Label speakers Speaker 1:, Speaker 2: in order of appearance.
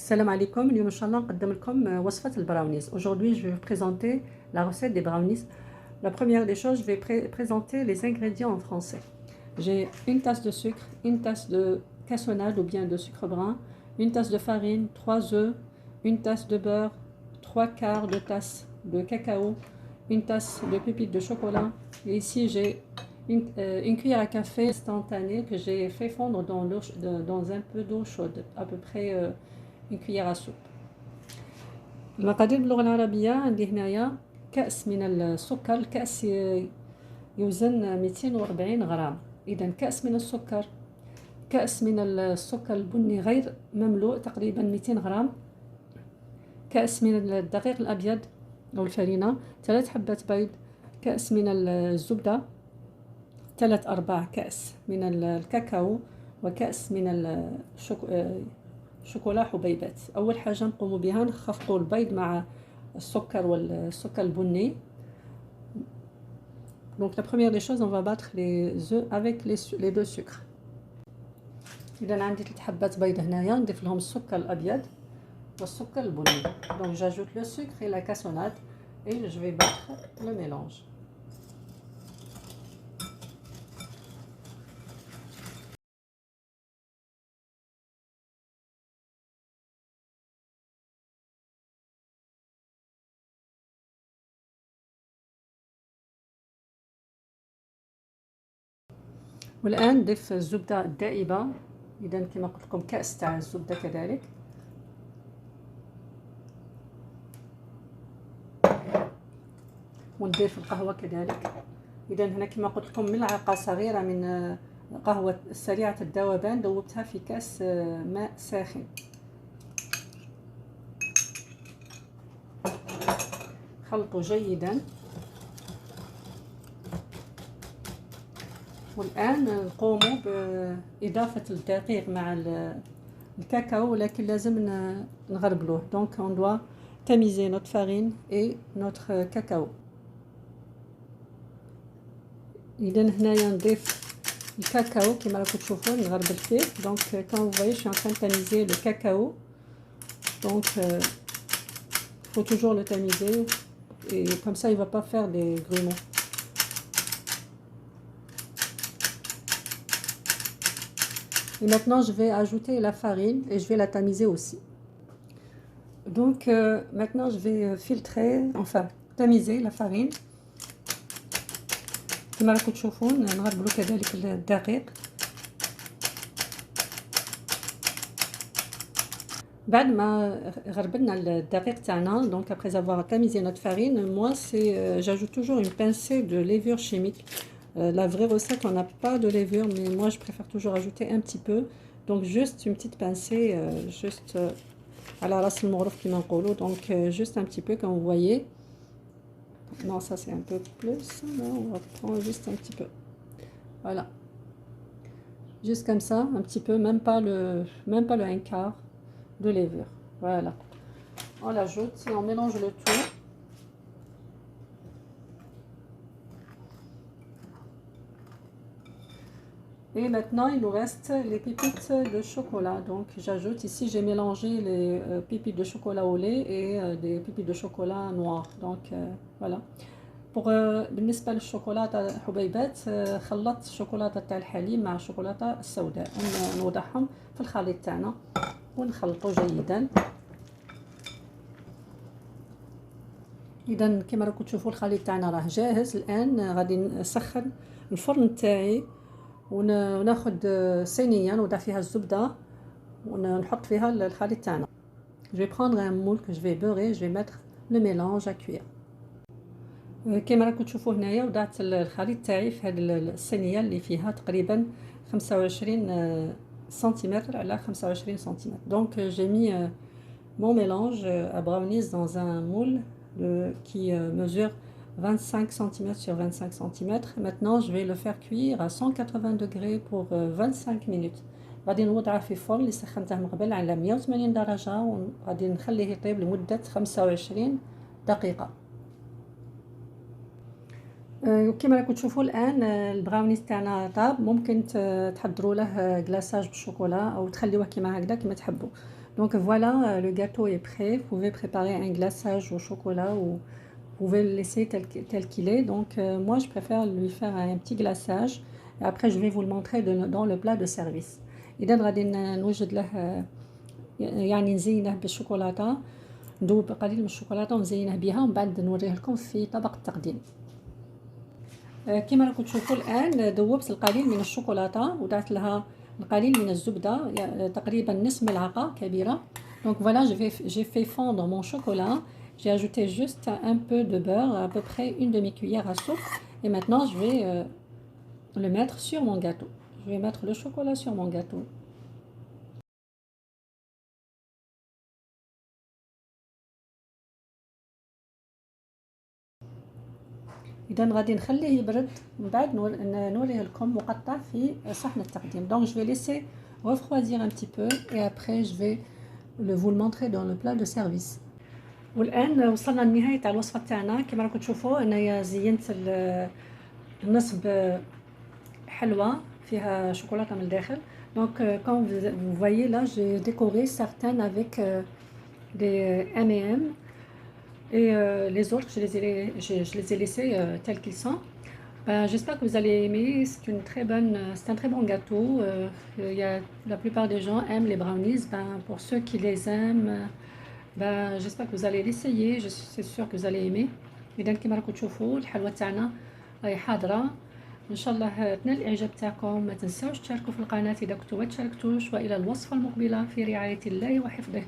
Speaker 1: Salam alaikum, اليوم إن شاء الله نقدم لكم وصفة البراونيز. Aujourd'hui, je vais vous présenter la recette des brownies. La première des choses, je vais présenter les ingrédients en français. J'ai une tasse de sucre, une tasse de cassonade ou bien de sucre brun, une tasse de farine, 3 œufs, une tasse de beurre, 3/4 de tasse de cacao, une tasse de pépites de chocolat. Et ici, j'ai une cuillère à café instantanée que j'ai fait fondre dans un peu d'eau chaude, à peu près une cuillère à soupe. المقادير باللغة العربية عندي هنايا كأس من السكر. الكأس يوزن 240 غرام. إذا كأس من السكر، كأس من السكر البني غير مملوء تقريبا 200 غرام، كأس من الدقيق الأبيض أو الفرينة، 3 حبات بيض، كأس من الزبدة، 3/4 كأس من الكاكاو، وكأس من شوكولا حبيبات. أول حاجة نقوم بها نخفقوا البيض مع السكر والسكر البني. Donc la première des choses, on va battre les œufs avec les deux sucres. إذا عندي 3 حبات بيض هنايا، نضيف لهم السكر الأبيض والسكر البني. Donc j'ajoute le sucre et la cassonade et je vais battre le mélange. والآن نضيف الزبدة الدائبة. إذا كما قلت لكم كأس تاع الزبدة كذلك، ونضيف القهوة كذلك. إذا هنا كما قلت لكم ملعقة صغيرة من قهوة سريعة الذوبان ذوبتها في كأس ماء ساخن. خلطوا جيدا. والآن نقوم بإضافة الدقيق مع الكاكاو، ولكن لازم نغربلوه. Donc on doit tamiser notre farine et notre cacao. إذا هنايا نضيف الكاكاو كما راكم تشوفون نغربل فيه. Donc quand vous voyez je suis en train de tamiser le cacao. Donc faut toujours le tamiser et comme ça il va pas faire des grumeaux. Et maintenant, je vais ajouter la farine et je vais la tamiser aussi. Donc, maintenant, je vais filtrer, enfin, tamiser la farine. كما راكم تشوفون نغربلو كذلك الدقيق. بعد ما غربلنا الدقيق تاعنا، donc après avoir tamisé notre farine, moi c'est j'ajoute toujours une pincée de levure chimique. La vraie recette, on n'a pas de levure, mais moi je préfère toujours ajouter un petit peu. Donc juste une petite pincée, juste à la race المغرف كما نقولوا. Donc juste un petit peu comme vous voyez. Non, ça c'est un peu plus. Non, on va prendre juste un petit peu. Voilà. Juste comme ça, un petit peu, même pas le 1/4 de levure. Voilà. On l'ajoute et on mélange le tout. Et maintenant, il nous reste les pépites de chocolat. Donc, j'ajoute ici, j'ai mélangé les pépites de chocolat au lait et des pépites de chocolat noir. Donc, voilà. Pour بالنسبة للشوكولاتة حبيبات، خلطت الشوكولاتة تاع الحليب مع الشوكولاتة السوداء، نوضعهم في الخليط تاعنا ونخلطه جيدا. إذا كما راكم تشوفوا الخليط تاعنا راه جاهز. الآن غادي نسخن الفرن تاعي وناخد صينيه نوضع فيها الزبده ونحط فيها الخليط تاعنا. Je vais prendre un moule que je vais beurrer, je vais mettre le mélange à cuire. كما راكم تشوفوا هنايا وضعت الخليط تاعي في هذه الصينيه اللي فيها تقريبا 25 سنتيمتر على 25 سنتيمتر. Donc j'ai mis mon mélange à brownies dans un moule qui mesure 25 cm sur 25 cm. Maintenant, je vais le faire cuire à 180 degrés pour 25 minutes. غادي نوضعه في الفرن اللي سخنته من قبل على 180 درجة وغادي نخليه يطيب لمدة 25 دقيقة. كما راكم تشوفوا الآن البراونيز تاعنا طاب. ممكن تحضروا له كلاصاج بالشوكولا أو تخليوه كما هكذا كما تحبوا. Donc voilà, le gâteau est prêt. Vous pouvez préparer un glaçage au chocolat ou vous pouvez le laisser tel qu'il est. Donc moi, je préfère lui faire un petit glaçage. Et après, je vais vous le montrer dans le plat de service. إذا غادي نوجد له يعني نزينه بالشوكولاتة، ندوب قليل من الشوكولاتة ونزينه بها ومن بعد نوريه لكم في طبق التقديم. كما راكم تشوفوا الآن ذوبت القليل من الشوكولاتة ودعت لها القليل من الزبدة تقريبا نصف ملعقة كبيرة. Donc voilà, j'ai fait fondre mon chocolat. J'ai ajouté juste un peu de beurre, à peu près une demi-cuillère à soupe. Et maintenant, je vais le mettre sur mon gâteau. Je vais mettre le chocolat sur mon gâteau. إذا غادي نخليه يبرد من بعد نوريه لكم مقطع في صحن التقديم. Donc je vais laisser refroidir un petit peu et après je vais vous le montrer dans le plat de service. والآن وصلنا لنهاية تاع الوصفة تاعنا. كما راكم تشوفوا انايا زينت النصب حلوة فيها شوكولاتة من الداخل. Donc comme vous voyez là, j'ai décoré certaines avec des M&M. Et les autres, je les ai laissés tels qu'ils sont. J'espère que vous allez aimer. C'est un très bon gâteau. La plupart des gens aiment les brownies. Pour ceux qui les aiment, j'espère que vous allez l'essayer. Je suis sûre que vous allez aimer. إذا كما راكم تشوفوا الحلوة تاعنا راهي حاضرة. إن شاء الله تنال الإعجاب تاعكم. ما تنساوش تشاركوا في القناة إذا كنتوا ما تشاركتوش. وإلى الوصفة المقبلة في رعاية الله وحفظه.